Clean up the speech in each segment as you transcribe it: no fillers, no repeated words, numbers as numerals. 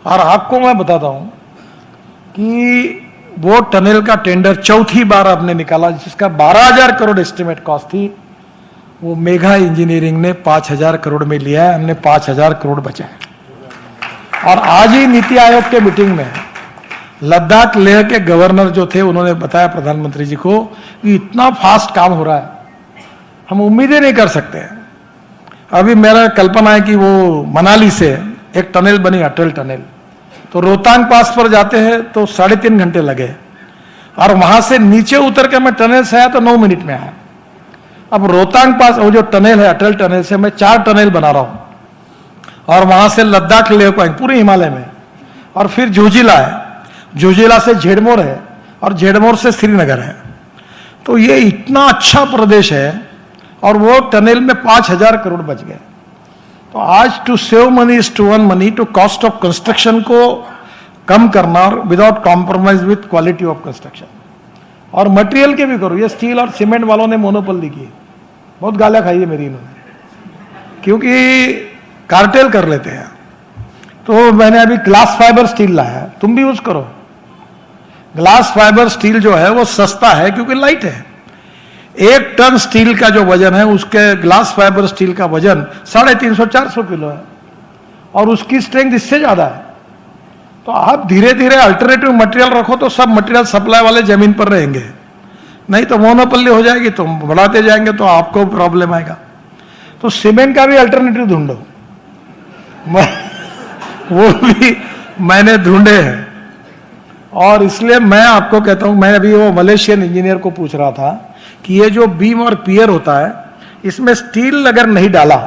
और आपको मैं बताता हूं कि वो टनल का टेंडर चौथी बार आपने निकाला, जिसका 12,000 करोड़ एस्टिमेट कॉस्ट थी, वो मेगा इंजीनियरिंग ने 5,000 करोड़ में लिया है। हमने 5,000 करोड़ बचाए। और आज ही नीति आयोग के मीटिंग में लद्दाख लेह के गवर्नर जो थे, उन्होंने बताया प्रधानमंत्री जी को कि इतना फास्ट काम हो रहा है, हम उम्मीदें नहीं कर सकते। अभी मेरा कल्पना है कि वो मनाली से एक टनल बनी, अटल टनल, तो रोहतांग पास पर जाते हैं तो 3.5 घंटे लगे, और वहां से नीचे उतर के मैं टनल से आया तो 9 मिनट में आया। अब रोहतांग पास वो जो टनल है, अटल टनल से मैं 4 टनल बना रहा हूं, और वहां से लद्दाख लेह को पूरे हिमालय में, और फिर जोजिला है, जोजिला से झेड़मोर है, और झेड़मोर से श्रीनगर है। तो ये इतना अच्छा प्रदेश है, और वो टनल में 5,000 करोड़ बच गए। तो आज to save money is to earn money, to cost of construction को कम करना और without compromise with quality of construction. और मटेरियल के भी करो, ये स्टील और सीमेंट वालों ने मोनोपोली की, बहुत गालियां खाई है मेरी इन्होंने, क्योंकि कार्टेल कर लेते हैं। तो मैंने अभी ग्लास फाइबर स्टील लाया है, तुम भी यूज करो। ग्लास फाइबर स्टील जो है वो सस्ता है क्योंकि लाइट है। 1 टन स्टील का जो वजन है, उसके ग्लास फाइबर स्टील का वजन 350-400 किलो है, और उसकी स्ट्रेंथ इससे ज्यादा है। तो आप धीरे धीरे अल्टरनेटिव मटेरियल रखो तो सब मटेरियल सप्लाई वाले जमीन पर रहेंगे, नहीं तो मोनोपोली हो जाएगी, तो बढ़ाते जाएंगे तो आपको प्रॉब्लम आएगा। तो सीमेंट का भी अल्टरनेटिव ढूंढो, वो भी मैंने ढूंढे हैं। और इसलिए मैं आपको कहता हूं, मैं अभी वो मलेशियन इंजीनियर को पूछ रहा था कि ये जो बीम और पियर होता है, इसमें स्टील अगर नहीं डाला,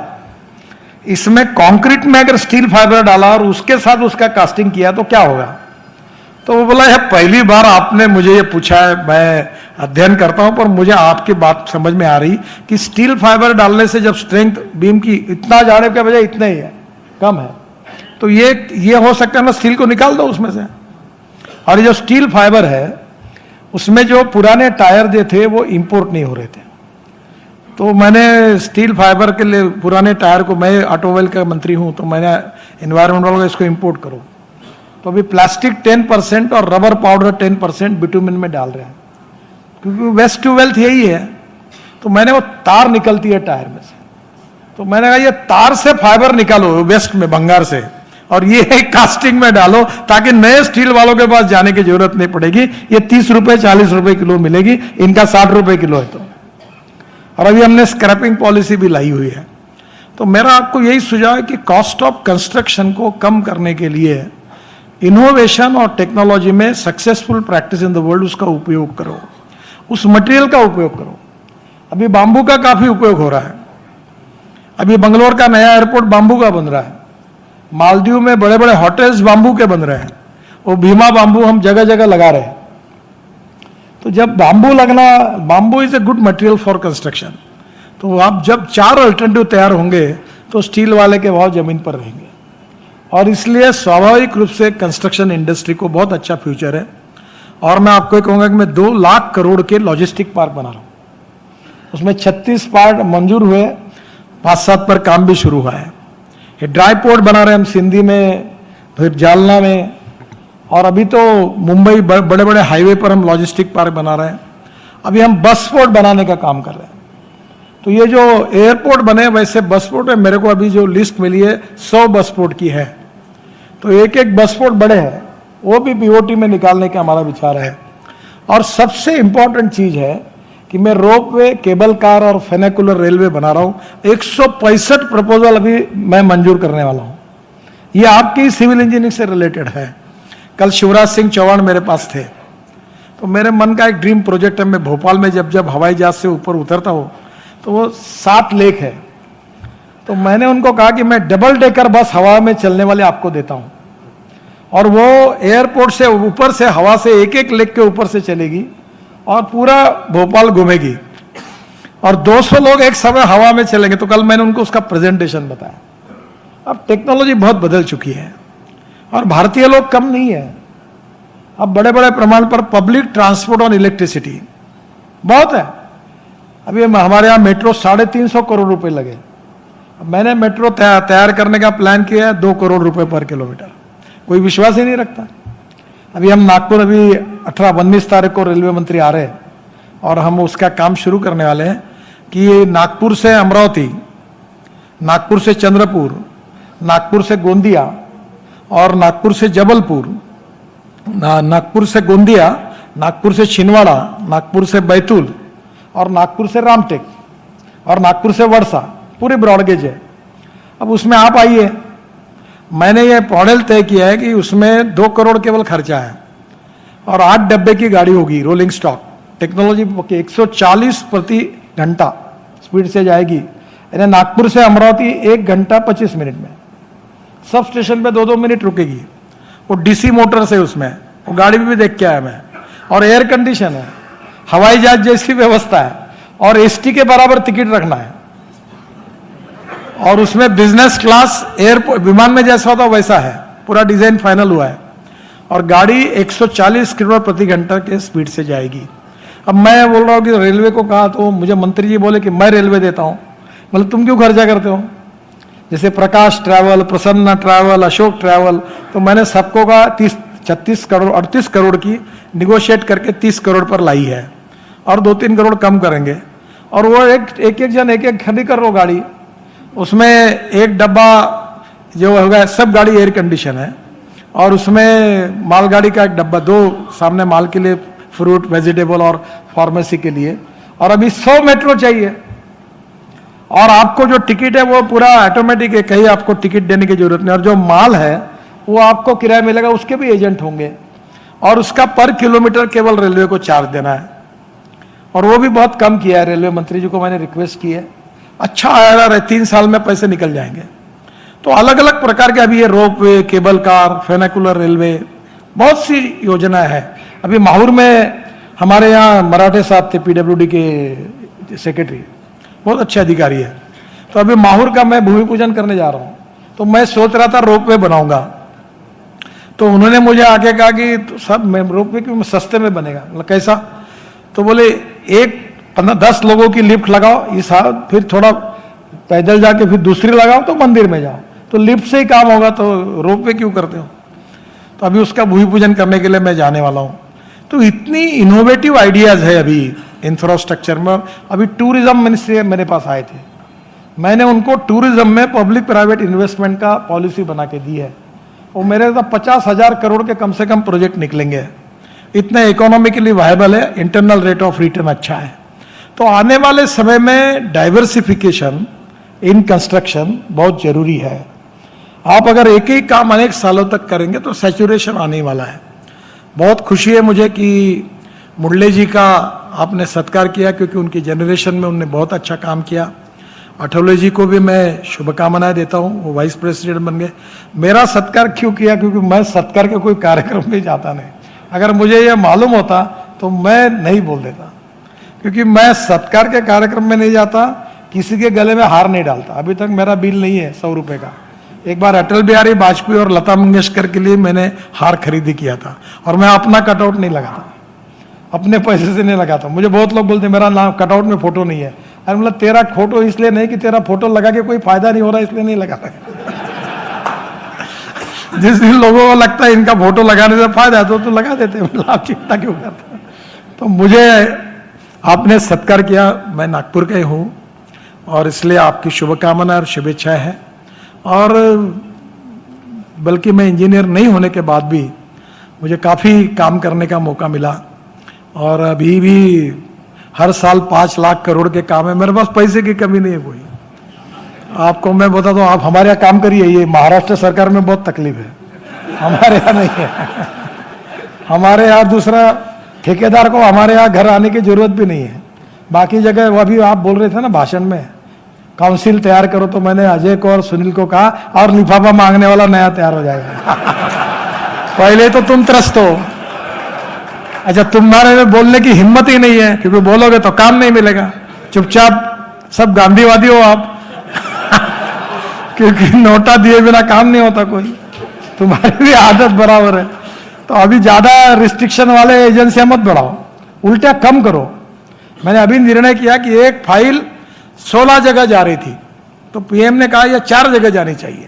इसमें कंक्रीट में अगर स्टील फाइबर डाला और उसके साथ उसका कास्टिंग किया तो क्या होगा? तो वो बोला, यह पहली बार आपने मुझे ये पूछा है, मैं अध्ययन करता हूं, पर मुझे आपकी बात समझ में आ रही कि स्टील फाइबर डालने से जब स्ट्रेंथ बीम की इतना जाने के बजाय इतना ही है, कम है, तो ये हो सकता है ना, स्टील को निकाल दो उसमें से। और ये जो स्टील फाइबर है, उसमें जो पुराने टायर जो थे वो इंपोर्ट नहीं हो रहे थे, तो मैंने स्टील फाइबर के लिए पुराने टायर को, मैं ऑटोमोबाइल का मंत्री हूं, तो मैंने एनवायरमेंट वालों को इसको इंपोर्ट करो। तो अभी प्लास्टिक 10% और रबर पाउडर 10% बिटुमिन में डाल रहे हैं, क्योंकि वेस्ट टू वेल्थ यही है। तो मैंने वो तार निकलती है टायर में से, तो मैंने कहा ये तार से फाइबर निकालो वेस्ट में, बंगाल से, और ये कास्टिंग में डालो, ताकि नए स्टील वालों के पास जाने की जरूरत नहीं पड़ेगी। ये 30 रुपए 40 रुपए किलो मिलेगी, इनका 60 रुपए किलो है। तो और अभी हमने स्क्रैपिंग पॉलिसी भी लाई हुई है। तो मेरा आपको यही सुझाव है कि कॉस्ट ऑफ कंस्ट्रक्शन को कम करने के लिए इनोवेशन और टेक्नोलॉजी में successful practice in the world, उसका उपयोग करो, उस मटेरियल का उपयोग करो। अभी बांबू का काफी उपयोग हो रहा है। अभी बंगलोर का नया एयरपोर्ट बांबू का बन रहा है, मालदीव में बड़े बड़े होटल्स बांबू के बन रहे हैं, वो भीमा बांबू हम जगह जगह लगा रहे हैं। तो जब बांबू लगना, bamboo is a good material for construction, तो आप जब 4 अल्टरनेटिव तैयार होंगे तो स्टील वाले के भाव जमीन पर रहेंगे। और इसलिए स्वाभाविक रूप से कंस्ट्रक्शन इंडस्ट्री को बहुत अच्छा फ्यूचर है। और मैं आपको कहूंगा कि मैं 2 लाख करोड़ के लॉजिस्टिक पार्क बना रहा हूं, उसमें 36 पार्क मंजूर हुए, 5-7 पर काम भी शुरू हुआ है। ये ड्राई पोर्ट बना रहे हैं हम सिंधी में, फिर जालना में, और अभी तो मुंबई बड़े बड़े हाईवे पर हम लॉजिस्टिक पार्क बना रहे हैं। अभी हम बस पोर्ट बनाने का काम कर रहे हैं। तो ये जो एयरपोर्ट बने, वैसे बस पोर्ट है, मेरे को अभी जो लिस्ट मिली है 100 बस पोर्ट की है। तो एक एक बस पोर्ट बड़े हैं, वो भी बीओटी में निकालने का हमारा विचार है। और सबसे इंपॉर्टेंट चीज है कि मैं रोपवे, केबल कार और फेनेकुलर रेलवे बना रहा हूं। 165 प्रपोजल अभी मैं मंजूर करने वाला हूं। ये आपकी सिविल इंजीनियरिंग से रिलेटेड है। कल शिवराज सिंह चौहान मेरे पास थे, तो मेरे मन का एक ड्रीम प्रोजेक्ट है, मैं भोपाल में जब हवाई जहाज से ऊपर उतरता हूं तो वो 7 लेक है। तो मैंने उनको कहा कि मैं डबल डेकर बस हवा में चलने वाले आपको देता हूं, और वो एयरपोर्ट से ऊपर से हवा से एक एक लेक के ऊपर से चलेगी और पूरा भोपाल घूमेगी, और 200 लोग एक समय हवा में चलेंगे। तो कल मैंने उनको उसका प्रेजेंटेशन बताया। अब टेक्नोलॉजी बहुत बदल चुकी है, और भारतीय लोग कम नहीं है। अब बड़े बड़े प्रमाण पर पब्लिक ट्रांसपोर्ट और इलेक्ट्रिसिटी बहुत है। अभी हमारे यहाँ मेट्रो 350 करोड़ रुपए लगे। मैंने मेट्रो तैयार करने का प्लान किया है 2 करोड़ रुपए पर किलोमीटर। कोई विश्वास ही नहीं रखता। अभी हम नागपुर, अभी 18-19 तारीख को रेलवे मंत्री आ रहे हैं और हम उसका काम शुरू करने वाले हैं कि नागपुर से अमरावती, नागपुर से चंद्रपुर, नागपुर से गोंदिया और नागपुर से जबलपुर, नागपुर से गोंदिया, नागपुर से छिंदवाड़ा, नागपुर से बैतूल और नागपुर से रामटेक और नागपुर से वर्षा, पूरी ब्रॉडगेज है। अब उसमें आप आइए, मैंने ये मॉडल तय किया है कि उसमें 2 करोड़ केवल खर्चा है और 8 डब्बे की गाड़ी होगी, रोलिंग स्टॉक टेक्नोलॉजी, 140 प्रति घंटा स्पीड से जाएगी। यानी नागपुर से अमरावती 1 घंटा 25 मिनट में, सब स्टेशन पे 2-2 मिनट रुकेगी। वो डीसी मोटर से, उसमें वो गाड़ी भी देख के आया मैं, और एयर कंडीशन है, हवाई जहाज जैसी व्यवस्था है और एसटी के बराबर टिकट रखना है और उसमें बिजनेस क्लास एयरपोर्ट विमान में जैसा होता वैसा है, पूरा डिजाइन फाइनल हुआ है और गाड़ी 140 किलोमीटर प्रति घंटा के स्पीड से जाएगी। अब मैं बोल रहा हूँ कि रेलवे को कहा तो मुझे मंत्री जी बोले कि मैं रेलवे देता हूँ। मतलब तुम क्यों खर्चा करते हो? जैसे Prakash travel, Prasanna travel, Ashok travel, तो मैंने सबको का 36 करोड़ 38 करोड़ की निगोशिएट करके 30 करोड़ पर लाई है और 2-3 करोड़ कम करेंगे और वो एक जन एक खड़ी कर लो गाड़ी, उसमें एक डब्बा जो होगा, सब गाड़ी एयर कंडीशन है और उसमें मालगाड़ी का एक डब्बा, 2 सामने माल के लिए, फ्रूट वेजिटेबल और फार्मेसी के लिए, और अभी 100 मेट्रो चाहिए और आपको जो टिकट है वो पूरा ऑटोमेटिक है, कहीं आपको टिकट देने की जरूरत नहीं और जो माल है वो आपको किराया मिलेगा, उसके भी एजेंट होंगे और उसका पर किलोमीटर केवल रेलवे को चार्ज देना है और वो भी बहुत कम किया है। रेलवे मंत्री जी को मैंने रिक्वेस्ट की है, अच्छा आया है, 3 साल में पैसे निकल जाएंगे। तो अलग अलग प्रकार के अभी ये रोपवे, केबल कार, फेनाकुलर रेलवे, बहुत सी योजनाएं हैं। अभी माहौर में हमारे यहाँ मराठे साहब थे, पीडब्ल्यूडी के सेक्रेटरी, बहुत अच्छे अधिकारी है, तो अभी माहौर का मैं भूमि पूजन करने जा रहा हूँ, तो मैं सोच रहा था रोपवे बनाऊंगा, तो उन्होंने मुझे आके कहा कि तो सब रोपवे क्यों सस्ते में बनेगा, मतलब कैसा? तो बोले 10 लोगों की लिफ्ट लगाओ, इस फिर थोड़ा पैदल जाके फिर दूसरी लगाओ तो मंदिर में जाओ, तो लिफ्ट से ही काम होगा, तो रोपवे क्यों करते हो? तो अभी उसका भूमि पूजन करने के लिए मैं जाने वाला हूँ। तो इतनी इनोवेटिव आइडियाज है अभी इंफ्रास्ट्रक्चर में। अभी टूरिज्म मिनिस्ट्री मेरे पास आए थे, मैंने उनको टूरिज्म में पब्लिक प्राइवेट इन्वेस्टमेंट का पॉलिसी बना के दी है और मेरे तो 50,000 करोड़ के कम से कम प्रोजेक्ट निकलेंगे, इतने इकोनॉमिकली वायबल है, इंटरनल रेट ऑफ रिटर्न अच्छा है। तो आने वाले समय में डाइवर्सिफिकेशन इन कंस्ट्रक्शन बहुत जरूरी है। आप अगर एक ही काम अनेक सालों तक करेंगे तो सैचुरेशन आने वाला है। बहुत खुशी है मुझे कि मुरली जी का आपने सत्कार किया, क्योंकि उनकी जनरेशन में उन्होंने बहुत अच्छा काम किया। अठौले जी को भी मैं शुभकामनाएं देता हूं, वो वाइस प्रेसिडेंट बन गए। मेरा सत्कार क्यों किया? क्योंकि मैं सत्कार के कोई कार्यक्रम में जाता नहीं, अगर मुझे यह मालूम होता तो मैं नहीं बोल देता, क्योंकि मैं सत्कार के कार्यक्रम में नहीं जाता, किसी के गले में हार नहीं डालता। अभी तक मेरा बिल नहीं है 100 रुपए का। एक बार अटल बिहारी वाजपेयी और लता मंगेशकर के लिए मैंने हार खरीदी किया था और मैं अपना कटआउट नहीं लगाता, अपने पैसे से नहीं लगाता। मुझे बहुत लोग बोलते मेरा नाम कटआउट में फोटो नहीं है, अरे मतलब तेरा फोटो इसलिए नहीं कि तेरा फोटो लगा के कोई फायदा नहीं हो रहा इसलिए नहीं लगाता। जिस दिन लोगों को लगता है इनका फोटो लगाने से फायदा है तो लगा देते, मतलब आप चिंता क्यों करते? तो मुझे आपने सत्कार किया, मैं नागपुर का ही हूँ और इसलिए आपकी शुभकामनाएं और शुभेच्छाएं हैं। और बल्कि मैं इंजीनियर नहीं होने के बाद भी मुझे काफ़ी काम करने का मौका मिला और अभी भी हर साल 5 लाख करोड़ के काम है। मेरे पास पैसे की कमी नहीं है कोई। आपको मैं बता दूं, आप हमारे यहाँ काम करिए, ये महाराष्ट्र सरकार में बहुत तकलीफ है, हमारे यहाँ नहीं है। हमारे यहाँ दूसरा ठेकेदार को हमारे यहाँ घर आने की जरूरत भी नहीं है। बाकी जगह वो अभी आप बोल रहे थे ना भाषण में, काउंसिल तैयार करो, तो मैंने अजय को और सुनील को कहा और लिफाफा मांगने वाला नया तैयार हो जाएगा। पहले तो तुम त्रस्त हो। अच्छा, तुम्हारे में बोलने की हिम्मत ही नहीं है, क्योंकि बोलोगे तो काम नहीं मिलेगा। चुपचाप सब गांधीवादी हो आप। क्योंकि नोटा दिए बिना काम नहीं होता कोई, तुम्हारी भी आदत बराबर है। तो अभी ज्यादा रिस्ट्रिक्शन वाले एजेंसियां मत बढ़ाओ, उल्टा कम करो। मैंने अभी निर्णय किया कि एक फाइल 16 जगह जा रही थी, तो पीएम ने कहा यह 4 जगह जानी चाहिए।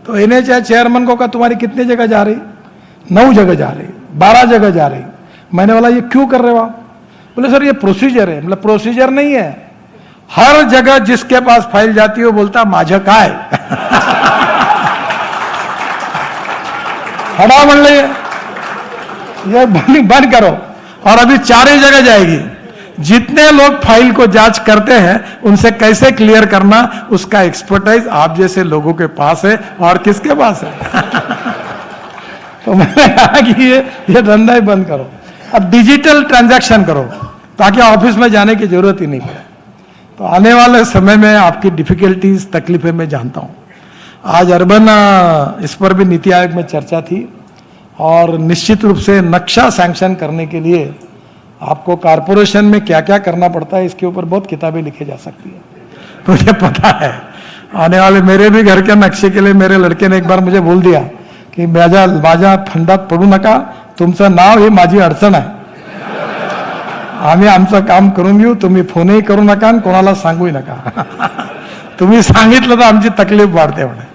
तो एनएचआई चेयरमैन को कहा तुम्हारी कितनी जगह जा रही? 9 जगह जा रही, 12 जगह जा रही। मैंने बोला ये क्यों कर रहे हो आप? बोले सर ये प्रोसीजर है। मतलब प्रोसीजर नहीं है, हर जगह जिसके पास फाइल जाती है वो बोलता माझं काय हटा म्हणले ये बंद करो। और अभी 4 ही जगह जाएगी। जितने लोग फाइल को जांच करते हैं उनसे कैसे क्लियर करना, उसका एक्सपर्टाइज आप जैसे लोगों के पास है और किसके पास है तो मैंने कहा कि ये धंधा ही बंद करो, अब डिजिटल ट्रांजैक्शन करो ताकि ऑफिस में जाने की जरूरत ही नहीं पड़े। तो आने वाले समय में आपकी डिफिकल्टीज, तकलीफें मैं जानता हूं। आज अर्बन इस पर भी नीति आयोग में चर्चा थी और निश्चित रूप से नक्शा सैंक्शन करने के लिए आपको कारपोरेशन में क्या क्या करना पड़ता है इसके ऊपर बहुत किताबें लिखी जा सकती है। तो मुझे पता है आने वाले मेरे भी घर के नक्शे के लिए मेरे लड़के ने एक बार मुझे बोल दिया की माझ्या फंडात पडू नका, तुमचं नाव ही माझी अडचण आहे, आम्ही आमचं काम करून घेऊ, तुम्ही फोनही करू नका आणि कोणाला सांगूही नका तुम्ही सांगितलं तर आमची तकलीफ वाढते म्हणे।